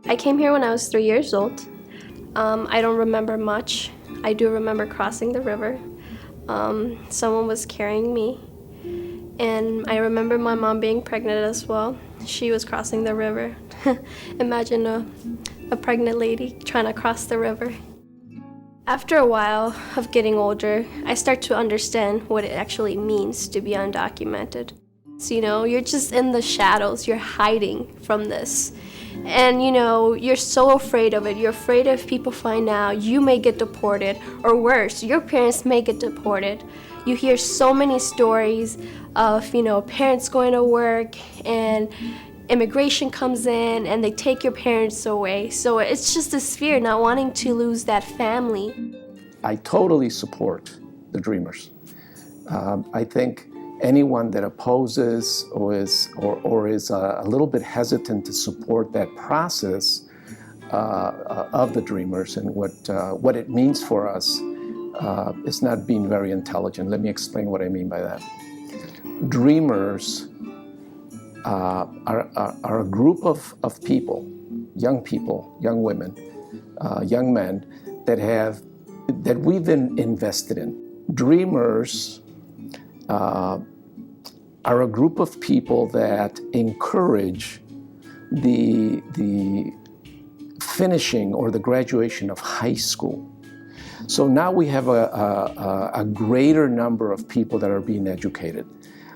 I came here when I was 3 years old. I don't remember much. I do remember crossing the river. Someone was carrying me. And I remember my mom being pregnant as well. She was crossing the river. Imagine a pregnant lady trying to cross the river. After a while of getting older, I start to understand what it actually means to be undocumented. So, you're just in the shadows, you're hiding from this. And, you're so afraid of it. You're afraid if people find out, you may get deported, or worse, your parents may get deported. You hear so many stories of, parents going to work and immigration comes in and they take your parents away. So it's just this fear, not wanting to lose that family. I totally support the Dreamers. I think anyone that opposes or is a little bit hesitant to support that process of the Dreamers and what it means for us is not being very intelligent. Let me explain what I mean by that. Dreamers are a group of people, young women, young men that we've been invested in. Dreamers are a group of people that encourage the finishing or the graduation of high school. So now we have a greater number of people that are being educated.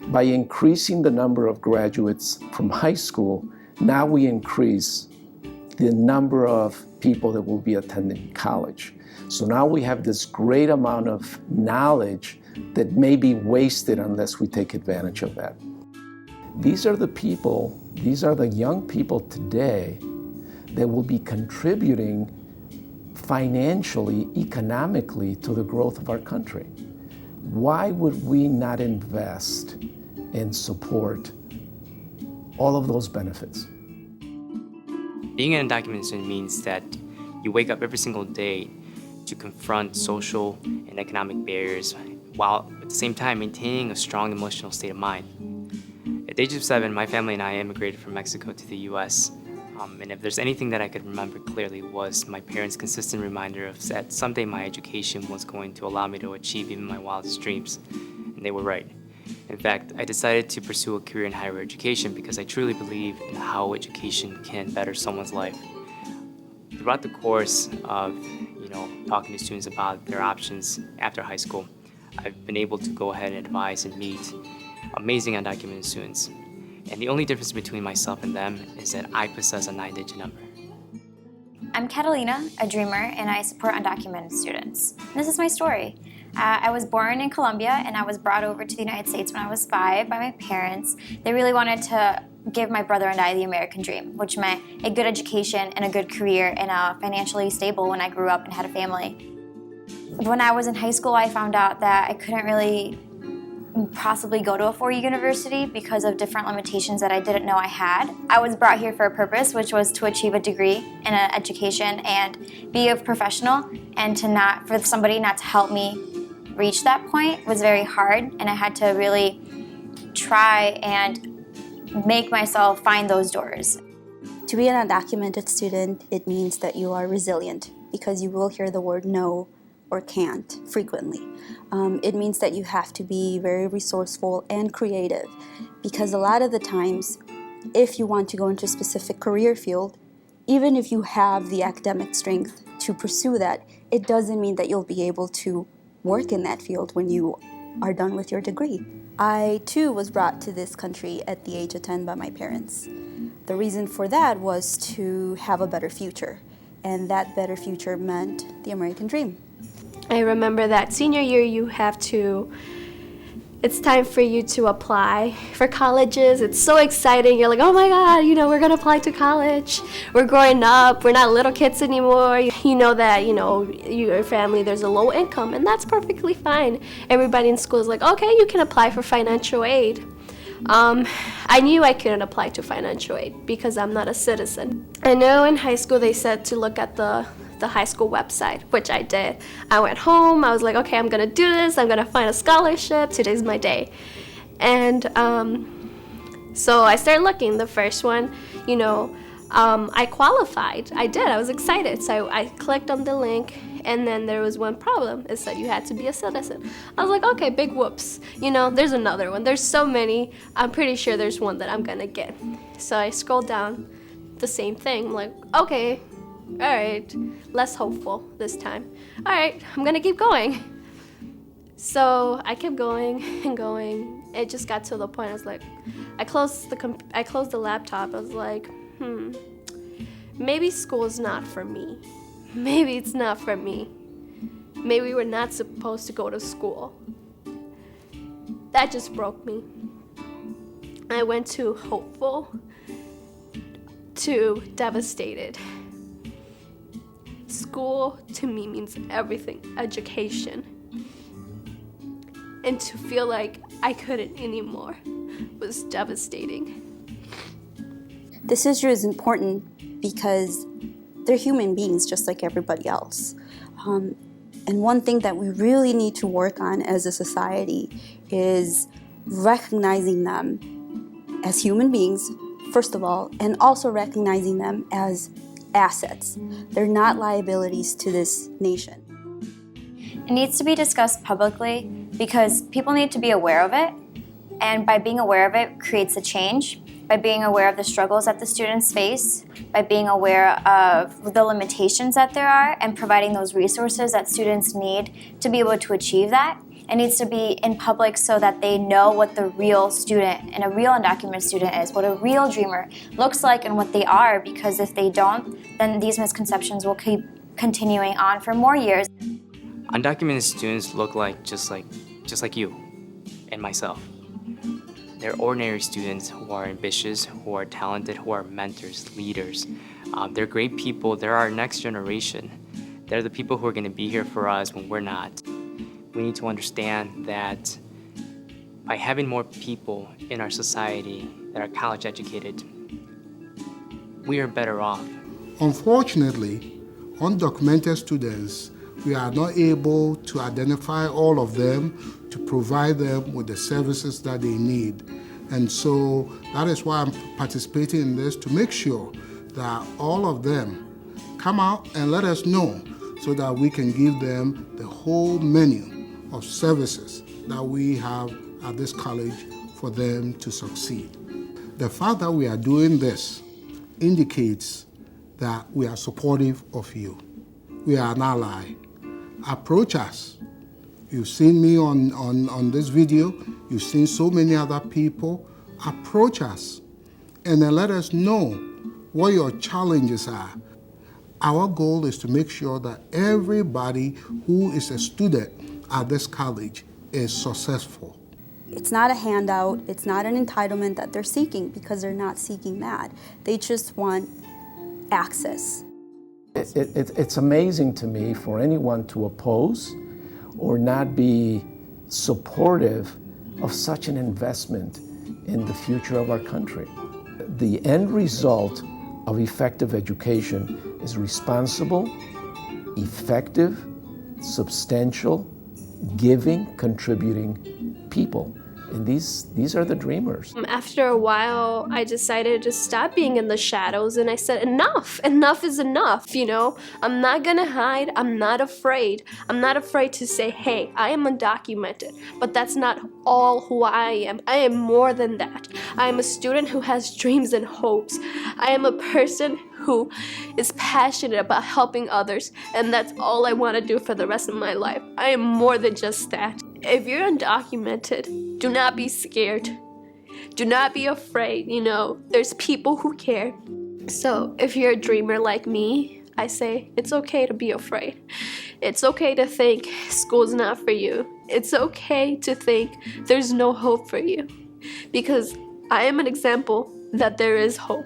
By increasing the number of graduates from high school, now we increase the number of people that will be attending college. So now we have this great amount of knowledge that may be wasted unless we take advantage of that. These are the young people today that will be contributing financially, economically to the growth of our country. Why would we not invest and support all of those benefits? Being an undocumented student means that you wake up every single day to confront social and economic barriers while at the same time maintaining a strong emotional state of mind. At the age of 7, my family and I immigrated from Mexico to the US. And if there's anything that I could remember clearly was my parents' consistent reminder of that someday my education was going to allow me to achieve even my wildest dreams. And they were right. In fact, I decided to pursue a career in higher education because I truly believe in how education can better someone's life. Throughout the course of talking to students about their options after high school, I've been able to go ahead and advise and meet amazing undocumented students. And the only difference between myself and them is that I possess a 9-digit number. I'm Catalina, a dreamer, and I support undocumented students. This is my story. I was born in Colombia, and I was brought over to the United States when I was 5 by my parents. They really wanted to give my brother and I the American dream, which meant a good education and a good career and financially stable when I grew up and had a family. When I was in high school, I found out that I couldn't really possibly go to a 4-year university because of different limitations that I didn't know I had. I was brought here for a purpose, which was to achieve a degree in an education and be a professional, and for somebody not to help me reach that point was very hard, and I had to really try and make myself find those doors. To be an undocumented student, it means that you are resilient because you will hear the word no or can't frequently. It means that you have to be very resourceful and creative because a lot of the times, if you want to go into a specific career field, even if you have the academic strength to pursue that, it doesn't mean that you'll be able to work in that field when you are done with your degree. I too was brought to this country at the age of 10 by my parents. The reason for that was to have a better future, and that better future meant the American dream. I remember that senior year it's time for you to apply for colleges. It's so exciting. You're like, oh my God, we're gonna apply to college. We're growing up, we're not little kids anymore. You know that, your family, there's a low income, and that's perfectly fine. Everybody in school is like, okay, you can apply for financial aid. I knew I couldn't apply to financial aid because I'm not a citizen. I know in high school they said to look at the high school website, which I did. I went home, I was like, okay, I'm gonna do this, I'm gonna find a scholarship, today's my day. And so I started looking. The first one, I qualified. I did. I was excited. So I clicked on the link, and then there was one problem. It said you had to be a citizen. I was like, okay, big whoops. You know, there's another one. There's so many. I'm pretty sure there's one that I'm gonna get. So I scrolled down, the same thing. I'm like, okay, all right, less hopeful this time. All right, I'm gonna keep going. So I kept going and going. It just got to the point. I was like, I closed the laptop. I was like, maybe school is not for me. Maybe it's not for me. Maybe we're not supposed to go to school. That just broke me. I went to hopeful to devastated. School to me means everything, education. And to feel like I couldn't anymore was devastating. This issue is important because they're human beings just like everybody else. And one thing that we really need to work on as a society is recognizing them as human beings, first of all, and also recognizing them as assets. They're not liabilities to this nation. It needs to be discussed publicly because people need to be aware of it, and by being aware of it creates a change. By being aware of the struggles that the students face, by being aware of the limitations that there are, and providing those resources that students need to be able to achieve that. It needs to be in public so that they know what the real student and a real undocumented student is, what a real dreamer looks like and what they are, because if they don't, then these misconceptions will keep continuing on for more years. Undocumented students look just like you and myself. They're ordinary students who are ambitious, who are talented, who are mentors, leaders. They're great people. They're our next generation. They're the people who are going to be here for us when we're not. We need to understand that by having more people in our society that are college educated, we are better off. Unfortunately, undocumented students, we are not able to identify all of them to provide them with the services that they need. And so that is why I'm participating in this, to make sure that all of them come out and let us know so that we can give them the whole menu of services that we have at this college for them to succeed. The fact that we are doing this indicates that we are supportive of you. We are an ally. Approach us. You've seen me on this video. You've seen so many other people. Approach us and then let us know what your challenges are. Our goal is to make sure that everybody who is a student at this college is successful. It's not a handout, it's not an entitlement that they're seeking, because they're not seeking that. They just want access. It's amazing to me for anyone to oppose or not be supportive of such an investment in the future of our country. The end result of effective education is responsible, effective, substantial, giving, contributing people. And these are the dreamers. After a while, I decided to stop being in the shadows, and I said, enough is enough, you know? I'm not gonna hide, I'm not afraid. I'm not afraid to say, hey, I am undocumented, but that's not all who I am. I am more than that. I am a student who has dreams and hopes. I am a person who is passionate about helping others, and that's all I want to do for the rest of my life. I am more than just that. If you're undocumented, do not be scared. Do not be afraid, you know, there's people who care. So if you're a dreamer like me, I say it's okay to be afraid. It's okay to think school's not for you. It's okay to think there's no hope for you, because I am an example that there is hope.